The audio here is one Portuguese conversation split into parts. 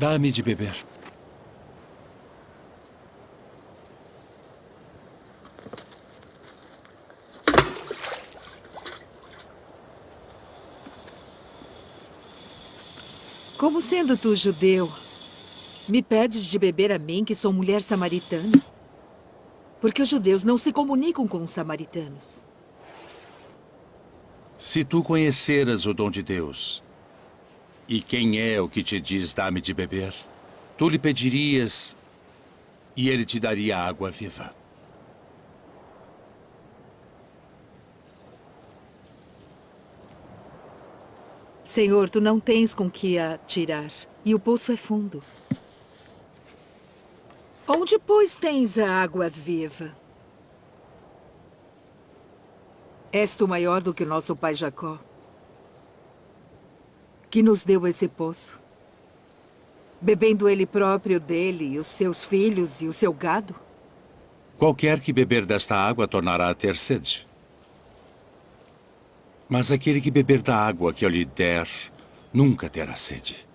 Dá-me de beber. Como sendo tu judeu, me pedes de beber a mim, que sou mulher samaritana? Porque os judeus não se comunicam com os samaritanos. Se tu conheceras o dom de Deus, e quem é o que te diz dá-me de beber, tu lhe pedirias e ele te daria água viva. Senhor, tu não tens com que a tirar, e o poço é fundo. Onde, pois, tens a água viva? És tu maior do que o nosso pai Jacó, que nos deu esse poço, bebendo ele próprio dele, e os seus filhos e o seu gado? Qualquer que beber desta água tornará a ter sede. Mas aquele que beber da água que eu lhe der, nunca terá sede.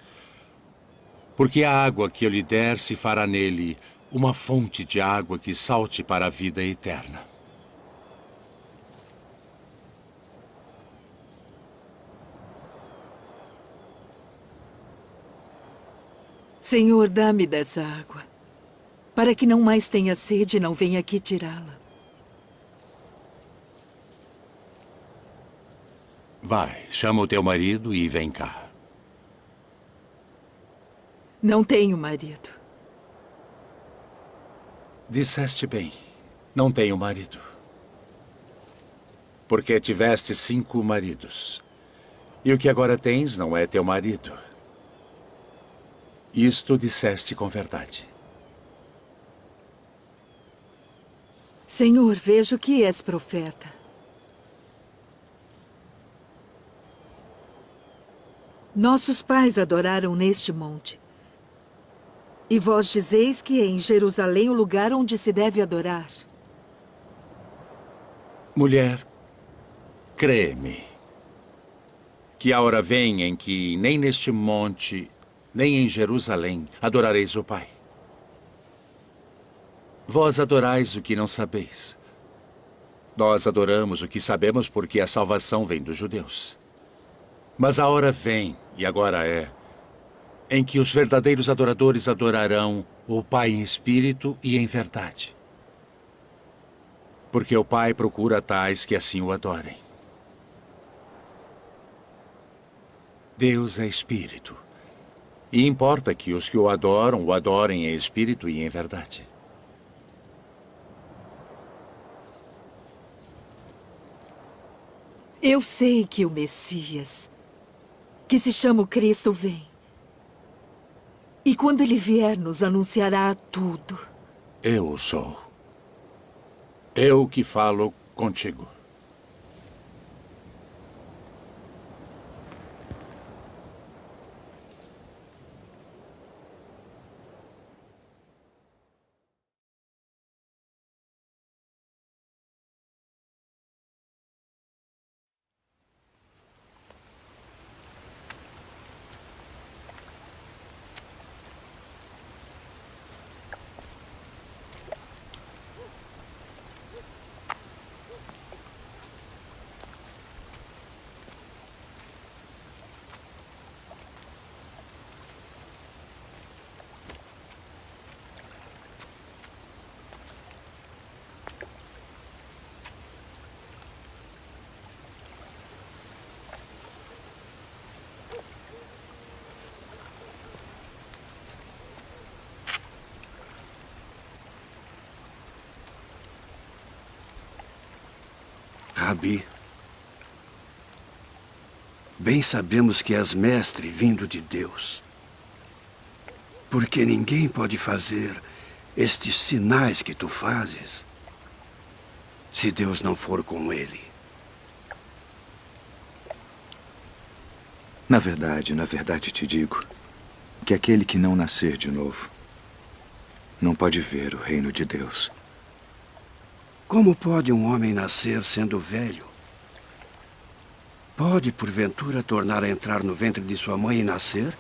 Porque a água que eu lhe der se fará nele uma fonte de água que salte para a vida eterna. Senhor, dá-me dessa água, para que não mais tenha sede e não venha aqui tirá-la. Vai, chama o teu marido e vem cá. Não tenho marido. Disseste bem, não tenho marido. Porque tiveste 5 maridos. E o que agora tens não é teu marido. Isto disseste com verdade. Senhor, vejo que és profeta. Nossos pais adoraram neste monte. E vós dizeis que é em Jerusalém o lugar onde se deve adorar. Mulher, crê-me, que a hora vem em que nem neste monte, nem em Jerusalém adorareis o Pai. Vós adorais o que não sabeis. Nós adoramos o que sabemos porque a salvação vem dos judeus. Mas a hora vem, e agora é, em que os verdadeiros adoradores adorarão o Pai em espírito e em verdade. Porque o Pai procura tais que assim o adorem. Deus é espírito. E importa que os que o adorem em espírito e em verdade. Eu sei que o Messias, que se chama o Cristo, vem. E quando ele vier, nos anunciará tudo. Eu o sou. Eu que falo contigo. Rabi, bem sabemos que és mestre vindo de Deus. Porque ninguém pode fazer estes sinais que tu fazes se Deus não for com ele. Na verdade te digo que aquele que não nascer de novo não pode ver o reino de Deus. Como pode um homem nascer sendo velho? Pode, porventura, tornar a entrar no ventre de sua mãe e nascer?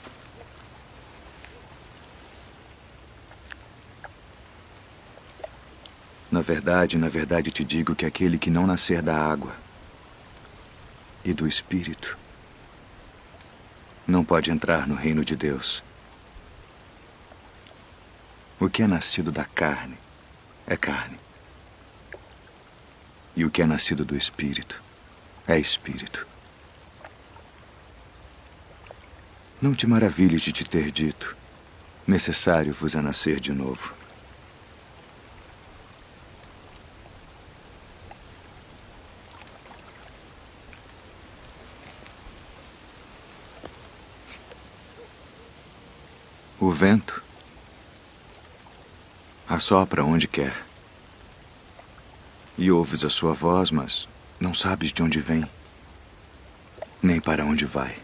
Na verdade te digo que aquele que não nascer da água e do Espírito não pode entrar no reino de Deus. O que é nascido da carne é carne. E o que é nascido do Espírito é Espírito. Não te maravilhes de te ter dito: necessário vos é nascer de novo. O vento assopra onde quer. E ouves a sua voz, mas não sabes de onde vem, nem para onde vai.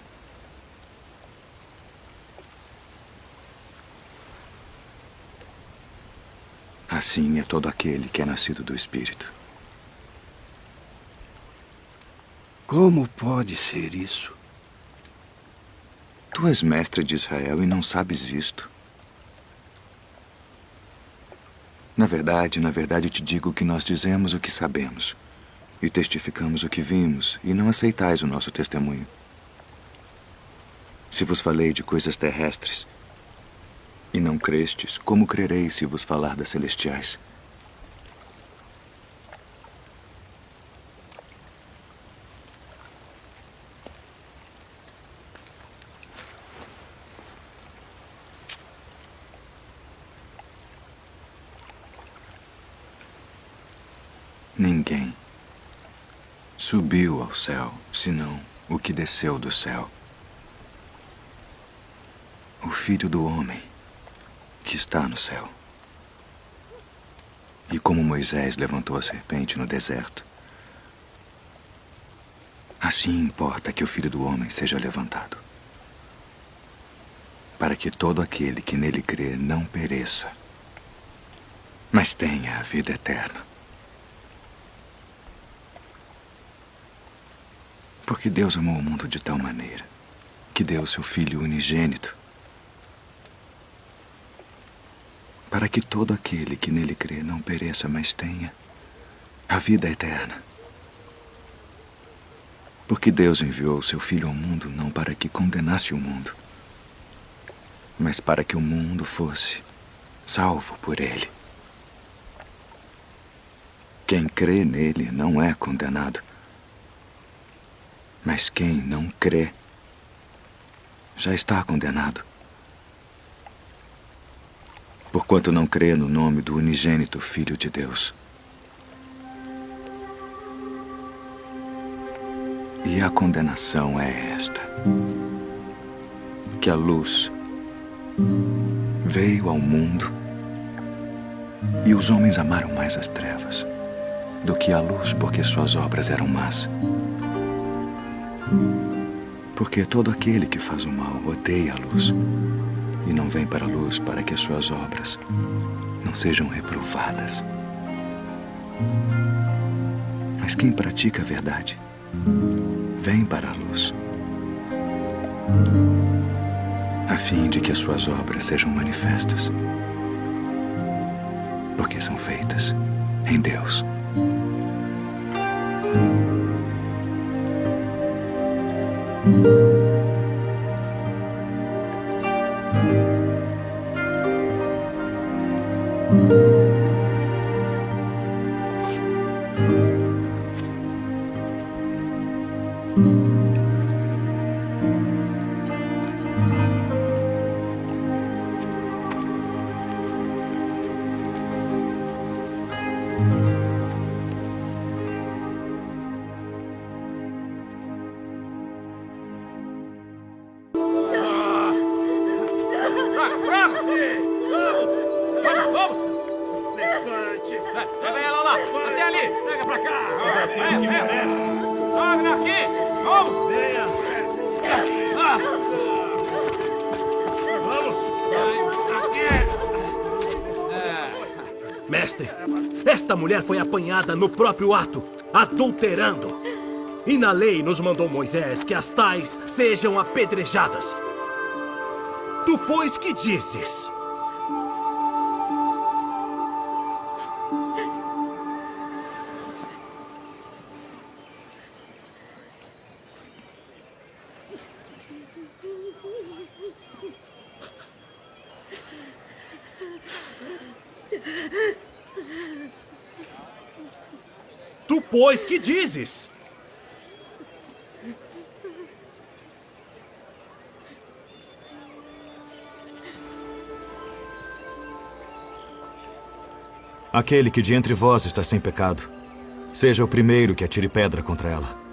Assim é todo aquele que é nascido do Espírito. Como pode ser isso? Tu és mestre de Israel e não sabes isto. Na verdade te digo que nós dizemos o que sabemos e testificamos o que vimos, e não aceitais o nosso testemunho. Se vos falei de coisas terrestres e não crestes, como crereis se vos falar das celestiais? Ninguém subiu ao céu, senão o que desceu do céu. O Filho do Homem que está no céu. E como Moisés levantou a serpente no deserto, assim importa que o Filho do Homem seja levantado, para que todo aquele que nele crê não pereça, mas tenha a vida eterna. Porque Deus amou o mundo de tal maneira que deu seu Filho unigênito, para que todo aquele que nele crê não pereça, mas tenha a vida eterna. Porque Deus enviou seu Filho ao mundo não para que condenasse o mundo, mas para que o mundo fosse salvo por ele. Quem crê nele não é condenado, mas quem não crê já está condenado, porquanto não crê no nome do unigênito Filho de Deus. E a condenação é esta: que a luz veio ao mundo e os homens amaram mais as trevas do que a luz, porque suas obras eram más. Porque todo aquele que faz o mal odeia a luz e não vem para a luz, para que as suas obras não sejam reprovadas. Mas quem pratica a verdade vem para a luz, a fim de que as suas obras sejam manifestas, porque são feitas em Deus. Mestre, esta mulher foi apanhada no próprio ato, adulterando. E na lei nos mandou Moisés que as tais sejam apedrejadas. Tu, pois, que dizes? Tu, pois, que dizes? Aquele que de entre vós está sem pecado, seja o primeiro que atire pedra contra ela.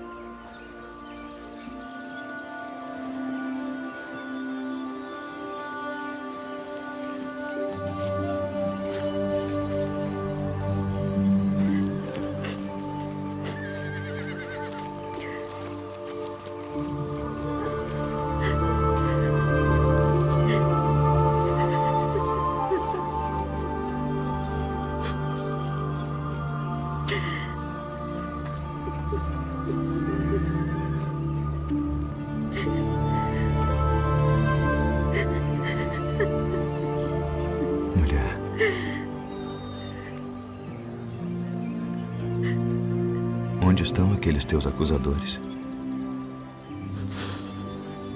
Onde estão aqueles teus acusadores?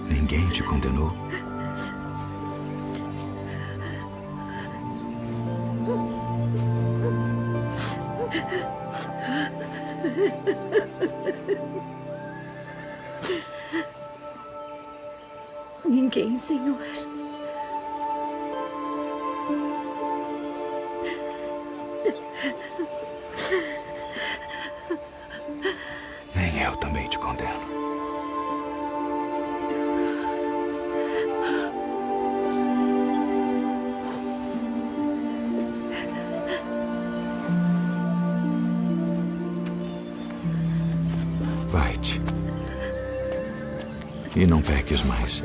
Ninguém te condenou? Ninguém, Senhor. Nem eu também te condeno. Vai-te. E não peques mais.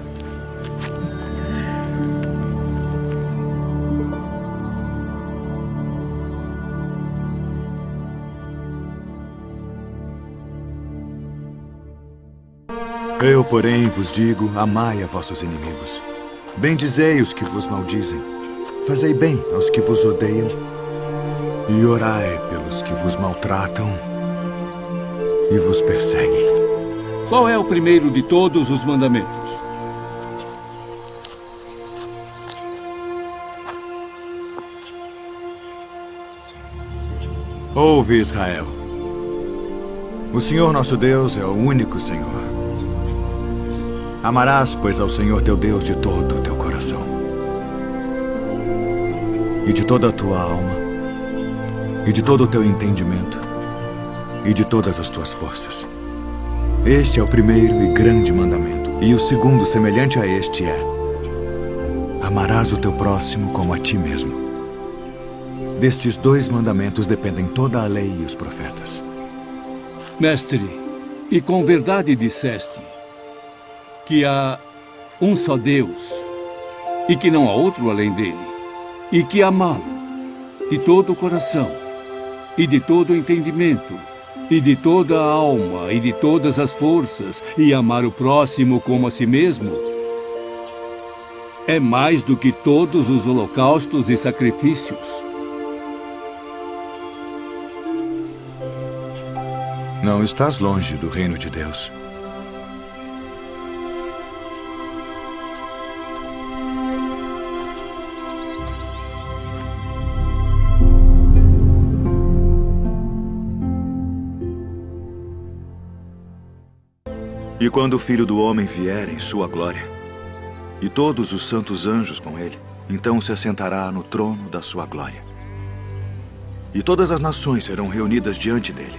Eu, porém, vos digo, amai a vossos inimigos. Bendizei os que vos maldizem. Fazei bem aos que vos odeiam. E orai pelos que vos maltratam e vos perseguem. Qual é o primeiro de todos os mandamentos? Ouve, Israel. O Senhor nosso Deus é o único Senhor. Amarás, pois, ao Senhor teu Deus de todo o teu coração, e de toda a tua alma, e de todo o teu entendimento, e de todas as tuas forças. Este é o primeiro e grande mandamento. E o segundo, semelhante a este, é: amarás o teu próximo como a ti mesmo. Destes 2 mandamentos dependem toda a lei e os profetas. Mestre, e com verdade disseste que há um só Deus e que não há outro além dele, e que amá-lo de todo o coração e de todo o entendimento e de toda a alma e de todas as forças, e amar o próximo como a si mesmo, é mais do que todos os holocaustos e sacrifícios. Não estás longe do reino de Deus. E quando o Filho do Homem vier em sua glória, e todos os santos anjos com ele, então se assentará no trono da sua glória. E todas as nações serão reunidas diante dele.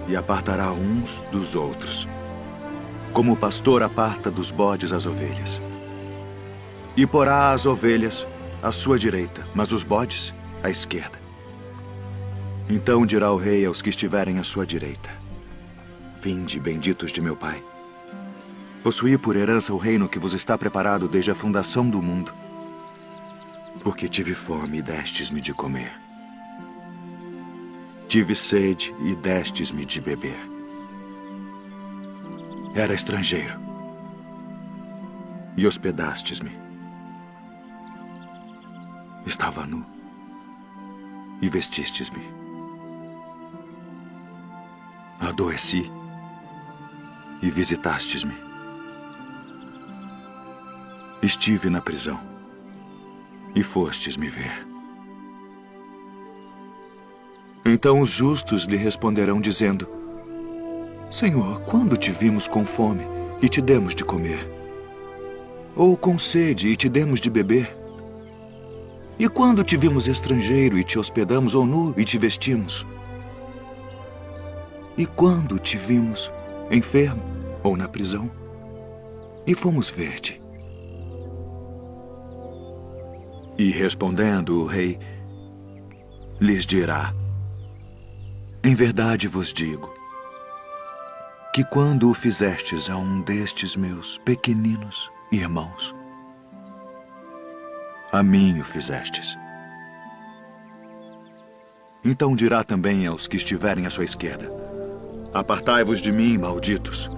E apartará uns dos outros, como o pastor aparta dos bodes as ovelhas. E porá as ovelhas à sua direita, mas os bodes à esquerda. Então dirá o rei aos que estiverem à sua direita: vinde, benditos de meu Pai. Possuí por herança o reino que vos está preparado desde a fundação do mundo. Porque tive fome e destes-me de comer. Tive sede e destes-me de beber. Era estrangeiro e hospedastes-me. Estava nu e vestistes-me. Adoeci e visitastes-me. Estive na prisão e fostes me ver. Então os justos lhe responderão dizendo: Senhor, quando te vimos com fome e te demos de comer? Ou com sede e te demos de beber? E quando te vimos estrangeiro e te hospedamos, ou nu e te vestimos? E quando te vimos enfermo ou na prisão e fomos ver-te? E respondendo o rei, lhes dirá: Em verdade vos digo, que quando o fizestes a um destes meus pequeninos irmãos, a mim o fizestes. Então dirá também aos que estiverem à sua esquerda: Apartai-vos de mim, malditos,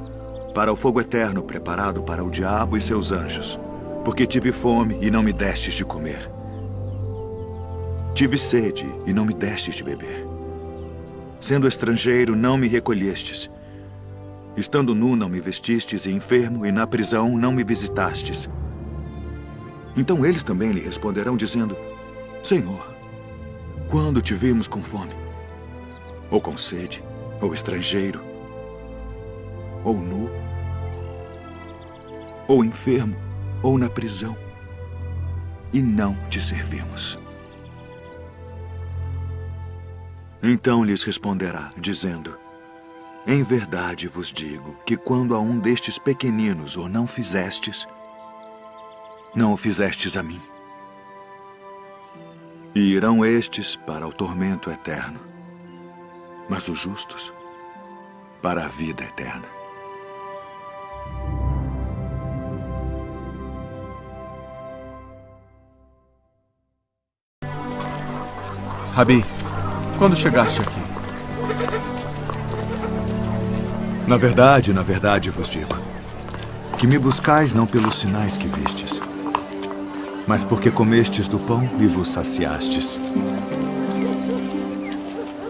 para o fogo eterno preparado para o diabo e seus anjos, porque tive fome e não me destes de comer. Tive sede e não me destes de beber. Sendo estrangeiro, não me recolhestes. Estando nu, não me vestistes, e enfermo, e na prisão, não me visitastes. Então eles também lhe responderão, dizendo: Senhor, quando te vimos com fome, ou com sede, ou estrangeiro, ou nu, ou enfermo, ou na prisão, e não te servimos? Então lhes responderá, dizendo: Em verdade vos digo que quando a um destes pequeninos o não fizestes, não o fizestes a mim. E irão estes para o tormento eterno, mas os justos para a vida eterna. Rabi, quando chegaste aqui? Na verdade vos digo, que me buscais não pelos sinais que vistes, mas porque comestes do pão e vos saciastes.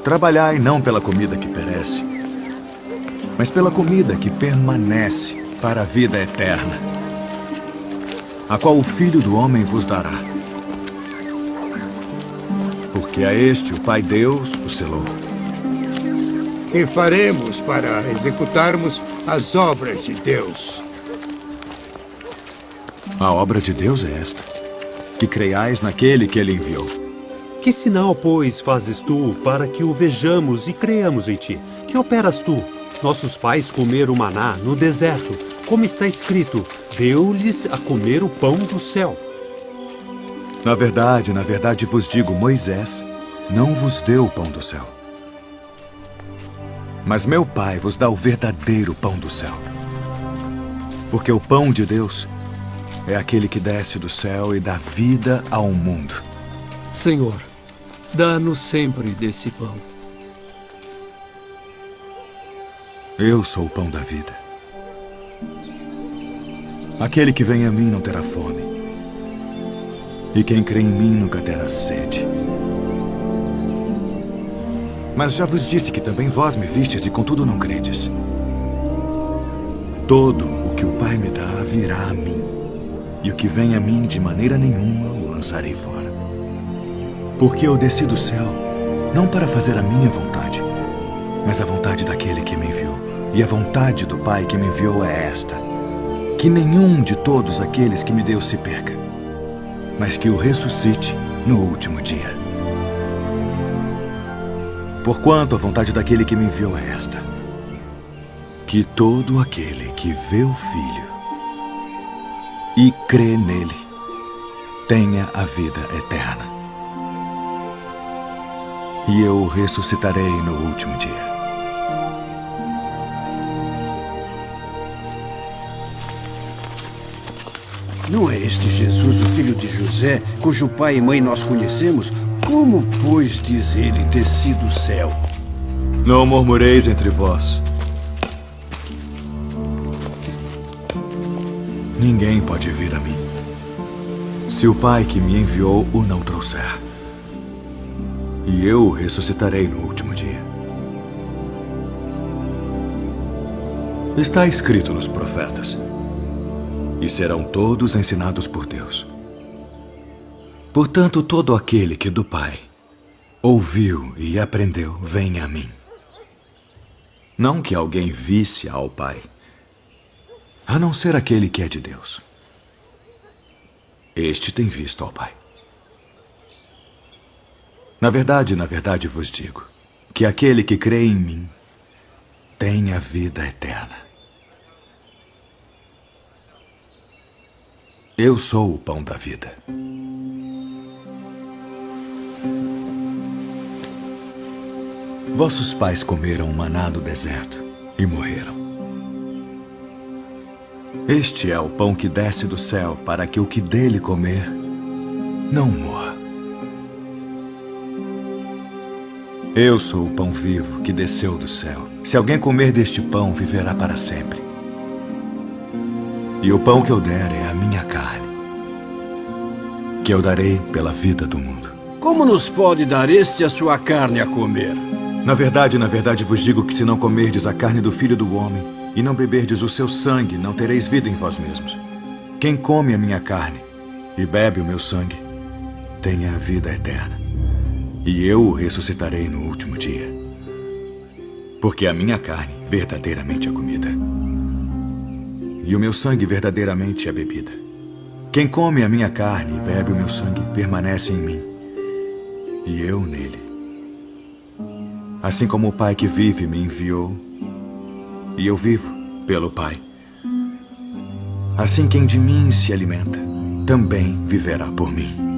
Trabalhai não pela comida que perece, mas pela comida que permanece para a vida eterna, a qual o Filho do Homem vos dará. Porque a este o Pai Deus o selou. Que faremos para executarmos as obras de Deus? A obra de Deus é esta: que creiais naquele que ele enviou. Que sinal, pois, fazes tu para que o vejamos e creiamos em ti? Que operas tu? Nossos pais comeram maná no deserto, como está escrito: deu-lhes a comer o pão do céu. Na verdade vos digo, Moisés não vos deu o pão do céu. Mas meu Pai vos dá o verdadeiro pão do céu. Porque o pão de Deus é aquele que desce do céu e dá vida ao mundo. Senhor, dá-nos sempre desse pão. Eu sou o pão da vida. Aquele que vem a mim não terá fome, e quem crê em mim nunca terá sede. Mas já vos disse que também vós me vistes e contudo não credes. Todo o que o Pai me dá virá a mim, e o que vem a mim de maneira nenhuma o lançarei fora. Porque eu desci do céu, não para fazer a minha vontade, mas a vontade daquele que me enviou. E a vontade do Pai que me enviou é esta: que nenhum de todos aqueles que me deu se perca, mas que o ressuscite no último dia. Porquanto a vontade daquele que me enviou é esta: que todo aquele que vê o Filho e crê nele tenha a vida eterna. E eu o ressuscitarei no último dia. Não é este Jesus, o filho de José, cujo pai e mãe nós conhecemos? Como, pois, diz ele, desci do céu? Não murmureis entre vós. Ninguém pode vir a mim, se o Pai que me enviou o não trouxer. E eu o ressuscitarei no último dia. Está escrito nos profetas: e serão todos ensinados por Deus. Portanto, todo aquele que do Pai ouviu e aprendeu, vem a mim. Não que alguém visse ao Pai, a não ser aquele que é de Deus. Este tem visto ao Pai. Na verdade vos digo que aquele que crê em mim tem a vida eterna. Eu sou o pão da vida. Vossos pais comeram maná no deserto e morreram. Este é o pão que desce do céu para que o que dele comer não morra. Eu sou o pão vivo que desceu do céu. Se alguém comer deste pão, viverá para sempre. E o pão que eu der é a minha carne, que eu darei pela vida do mundo. Como nos pode dar este a sua carne a comer? Na verdade vos digo que se não comerdes a carne do Filho do Homem e não beberdes o seu sangue, não tereis vida em vós mesmos. Quem come a minha carne e bebe o meu sangue, tem a vida eterna. E eu o ressuscitarei no último dia. Porque a minha carne verdadeiramente é comida, e o meu sangue verdadeiramente é bebida. Quem come a minha carne e bebe o meu sangue permanece em mim, e eu nele. Assim como o Pai que vive me enviou, e eu vivo pelo Pai, assim quem de mim se alimenta também viverá por mim.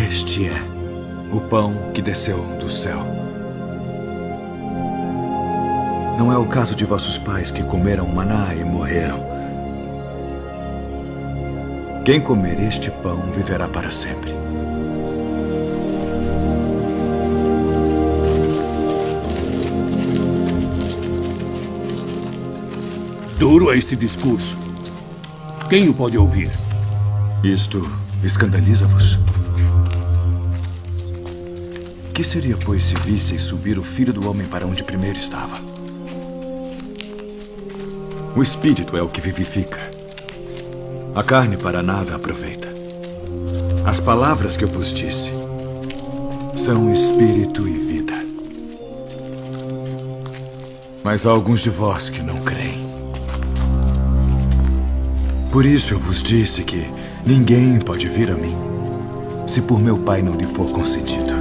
Este é o pão que desceu do céu. Não é o caso de vossos pais que comeram maná e morreram. Quem comer este pão viverá para sempre. Duro é este discurso. Quem o pode ouvir? Isto escandaliza-vos? Que seria, pois, se visseis subir o Filho do Homem para onde primeiro estava? O Espírito é o que vivifica. A carne para nada aproveita. As palavras que eu vos disse são Espírito e vida. Mas há alguns de vós que não creem. Por isso eu vos disse que ninguém pode vir a mim se por meu Pai não lhe for concedido.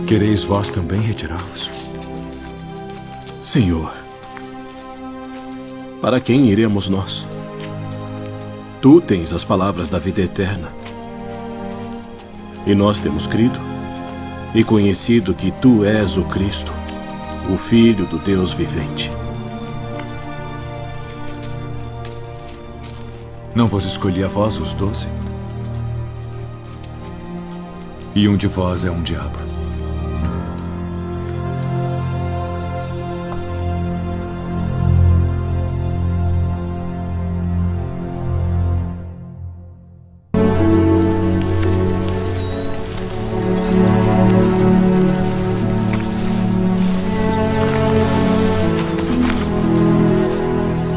Quereis vós também retirar-vos? Senhor, para quem iremos nós? Tu tens as palavras da vida eterna. E nós temos crido e conhecido que Tu és o Cristo, o Filho do Deus vivente. Não vos escolhi a vós os 12? E um de vós é um diabo.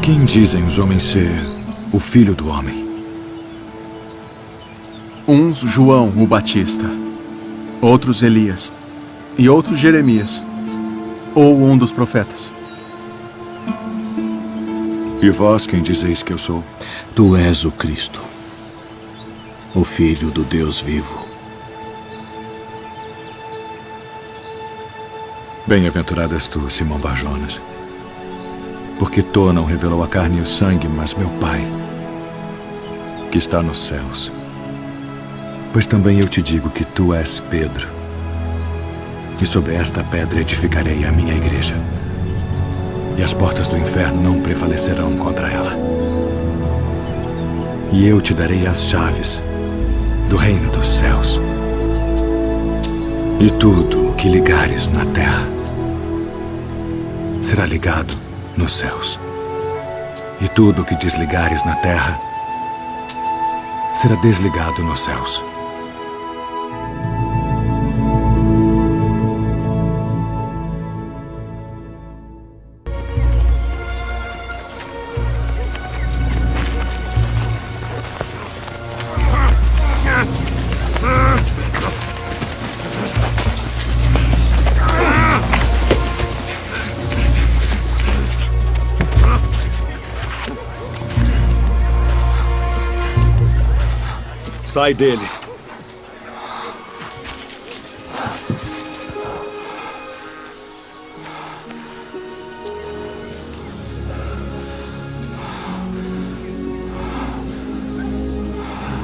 Quem dizem os homens ser o Filho do Homem? Uns João o Batista, outros Elias, e outros Jeremias, ou um dos profetas. E vós quem dizeis que eu sou? Tu és o Cristo, o Filho do Deus vivo. Bem-aventurado és tu, Simão Bar-Jonas, porque tu não revelou a carne e o sangue, mas meu Pai, que está nos céus. Pois também eu te digo que tu és Pedro, e sobre esta pedra edificarei a minha igreja, e as portas do inferno não prevalecerão contra ela. E eu te darei as chaves do reino dos céus. E tudo o que ligares na terra será ligado nos céus. E tudo o que desligares na terra será desligado nos céus. Sai dele.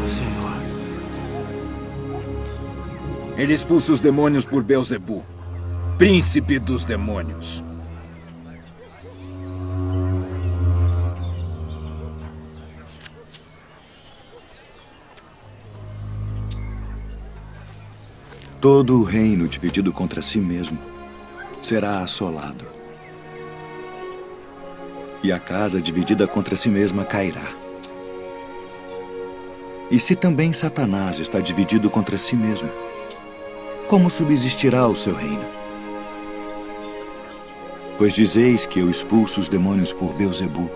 Senhor. Ele expulsa os demônios por Beelzebu, príncipe dos demônios. Todo o reino dividido contra si mesmo será assolado. E a casa dividida contra si mesma cairá. E se também Satanás está dividido contra si mesmo, como subsistirá o seu reino? Pois dizeis que eu expulso os demônios por Beelzebu.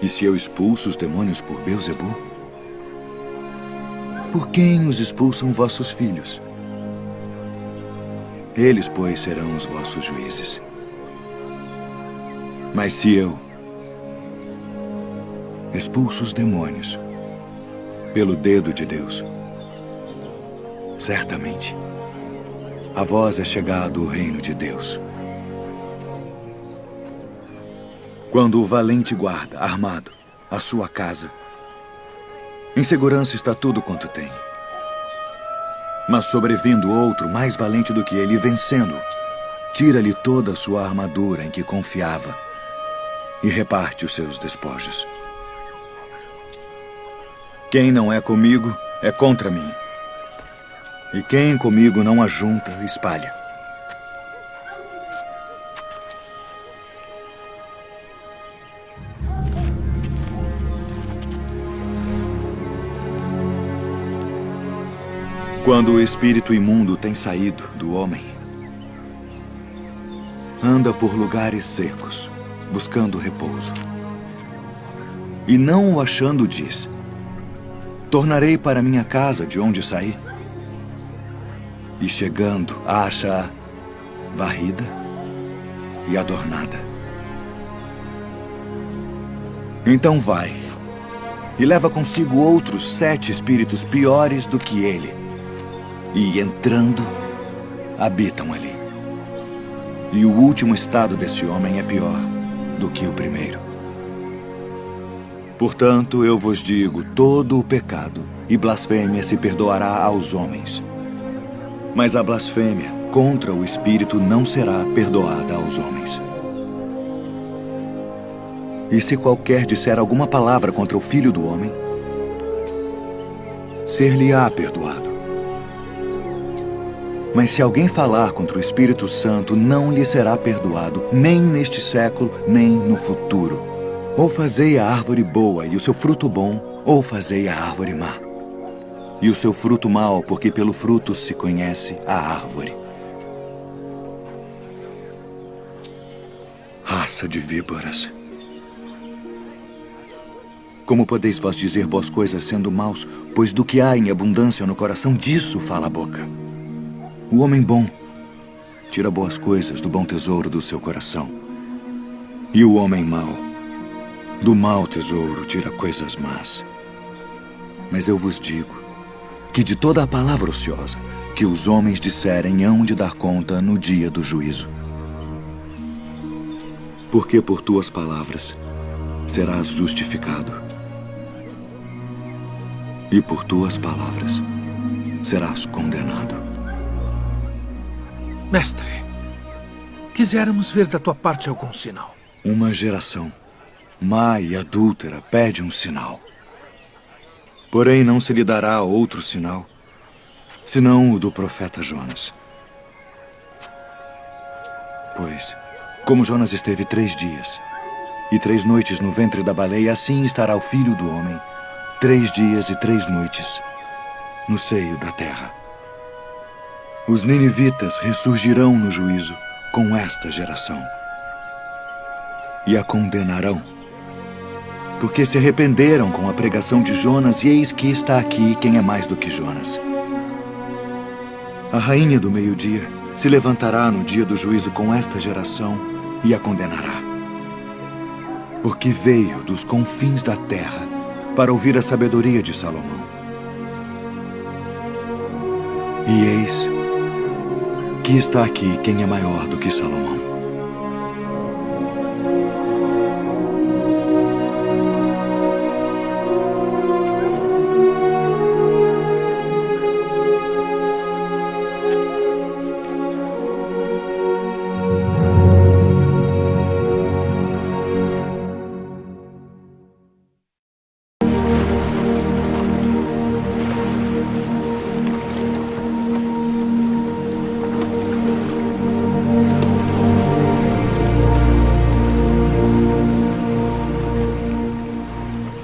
E se eu expulso os demônios por Beelzebu, por quem os expulsam vossos filhos? Eles, pois, serão os vossos juízes. Mas se eu expulso os demônios pelo dedo de Deus, certamente a vós é chegado o reino de Deus. Quando o valente guarda, armado, a sua casa, em segurança está tudo quanto tem. Mas sobrevindo outro mais valente do que ele, vencendo, tira-lhe toda a sua armadura em que confiava e reparte os seus despojos. Quem não é comigo é contra mim. E quem comigo não ajunta, espalha. Quando o espírito imundo tem saído do homem, anda por lugares secos, buscando repouso. E não o achando, diz: tornarei para minha casa de onde saí. E chegando, acha-a varrida e adornada. Então vai e leva consigo outros 7 espíritos piores do que ele. E, entrando, habitam ali. E o último estado desse homem é pior do que o primeiro. Portanto, eu vos digo, todo o pecado e blasfêmia se perdoará aos homens. Mas a blasfêmia contra o Espírito não será perdoada aos homens. E se qualquer disser alguma palavra contra o Filho do Homem, ser-lhe-á perdoado. Mas se alguém falar contra o Espírito Santo, não lhe será perdoado, nem neste século, nem no futuro. Ou fazei a árvore boa e o seu fruto bom, ou fazei a árvore má. E o seu fruto mau, porque pelo fruto se conhece a árvore. Raça de víboras. Como podeis vós dizer boas coisas sendo maus? Pois do que há em abundância no coração, disso fala a boca. O homem bom tira boas coisas do bom tesouro do seu coração. E o homem mau, do mau tesouro, tira coisas más. Mas eu vos digo que de toda a palavra ociosa que os homens disserem hão de dar conta no dia do juízo. Porque por tuas palavras serás justificado. E por tuas palavras serás condenado. Mestre, quiséramos ver da tua parte algum sinal. Uma geração má e adúltera pede um sinal. Porém, não se lhe dará outro sinal, senão o do profeta Jonas. Pois, como Jonas esteve 3 dias e 3 noites no ventre da baleia, assim estará o Filho do Homem 3 dias e 3 noites no seio da terra. Os ninivitas ressurgirão no juízo com esta geração e a condenarão, porque se arrependeram com a pregação de Jonas, e eis que está aqui quem é mais do que Jonas. A rainha do meio-dia se levantará no dia do juízo com esta geração e a condenará, porque veio dos confins da terra para ouvir a sabedoria de Salomão. E eis que está aqui quem é maior do que Salomão.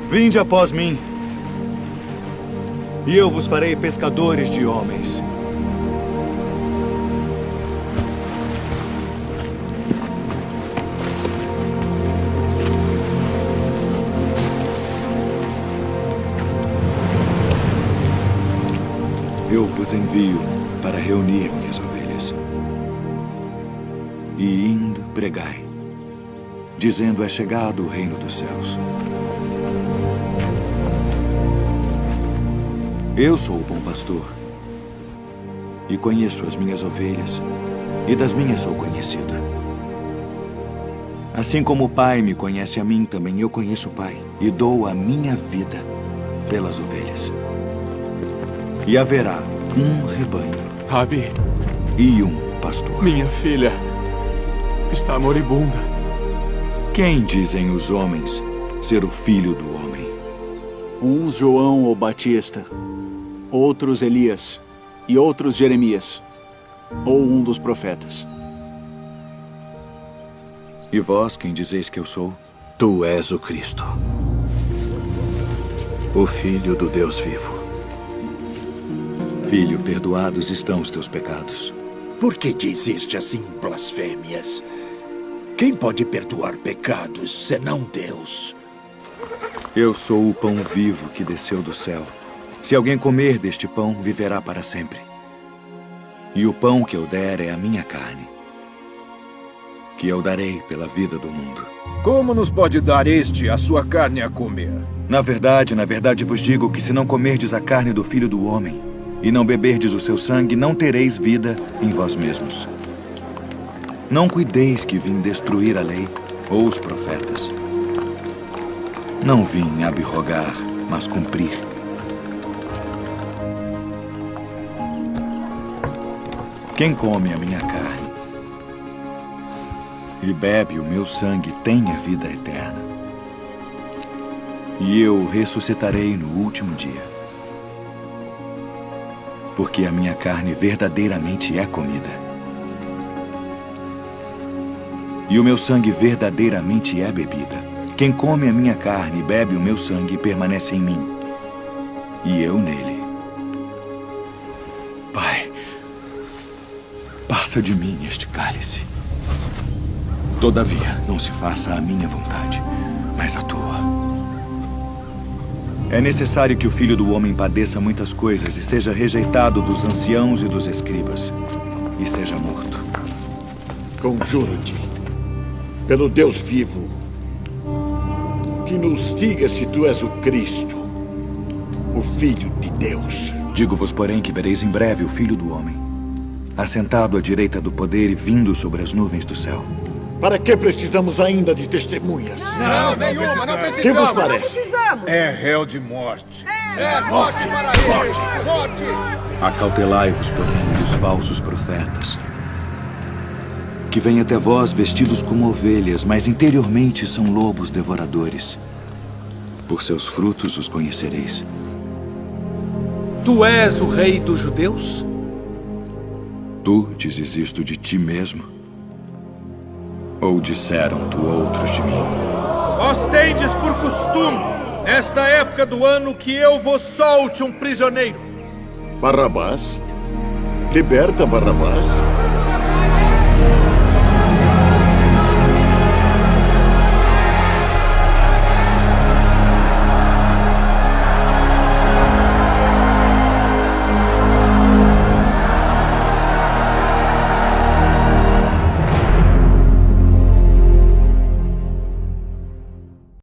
Vinde após mim, e eu vos farei pescadores de homens. Eu vos envio para reunir minhas ovelhas. E indo, pregai, dizendo: é chegado o reino dos céus. Eu sou o bom pastor, e conheço as minhas ovelhas, e das minhas sou conhecido. Assim como o Pai me conhece a mim, também eu conheço o Pai, e dou a minha vida pelas ovelhas. E haverá um rebanho, Rabi, e um pastor. minha filha está moribunda. Quem dizem os homens ser o filho do homem? Uns João o Batista, outros Elias, e outros Jeremias, ou um dos profetas. E vós, quem dizeis que eu sou? Tu és o Cristo, o Filho do Deus vivo. Filho, perdoados estão os teus pecados. Por que dizeste assim blasfêmias? Quem pode perdoar pecados senão Deus? Eu sou o pão vivo que desceu do céu. Se alguém comer deste pão, viverá para sempre. E o pão que eu der é a minha carne, que eu darei pela vida do mundo. Como nos pode dar este a sua carne a comer? Na verdade vos digo que se não comerdes a carne do Filho do Homem e não beberdes o seu sangue, não tereis vida em vós mesmos. Não cuideis que vim destruir a lei ou os profetas. Não vim abrogar, mas cumprir. Quem come a minha carne e bebe o meu sangue tem a vida eterna. E eu o ressuscitarei no último dia. Porque a minha carne verdadeiramente é comida. E o meu sangue verdadeiramente é bebida. Quem come a minha carne e bebe o meu sangue permanece em mim, e eu nele. Pai, passa de mim este cálice. Todavia, não se faça a minha vontade, mas a tua. É necessário que o Filho do Homem padeça muitas coisas e seja rejeitado dos anciãos e dos escribas, e seja morto. Conjuro-te, pelo Deus vivo, que nos diga se tu és o Cristo, o Filho de Deus. Digo-vos, porém, que vereis em breve o Filho do Homem, assentado à direita do poder e vindo sobre as nuvens do céu. Para que precisamos ainda de testemunhas? Não, nenhuma, não precisamos. Que vos parece? É réu de morte. Morte, morte, morte. Acautelai-vos, porém, dos falsos profetas, que vêm até vós vestidos como ovelhas, mas interiormente são lobos devoradores. Por seus frutos os conhecereis. Tu és o rei dos judeus? Tu dizes isto de ti mesmo? Ou disseram-te outros de mim? Vós tendes por costume, nesta época do ano, que eu vos solte um prisioneiro. Barrabás? Liberta Barrabás.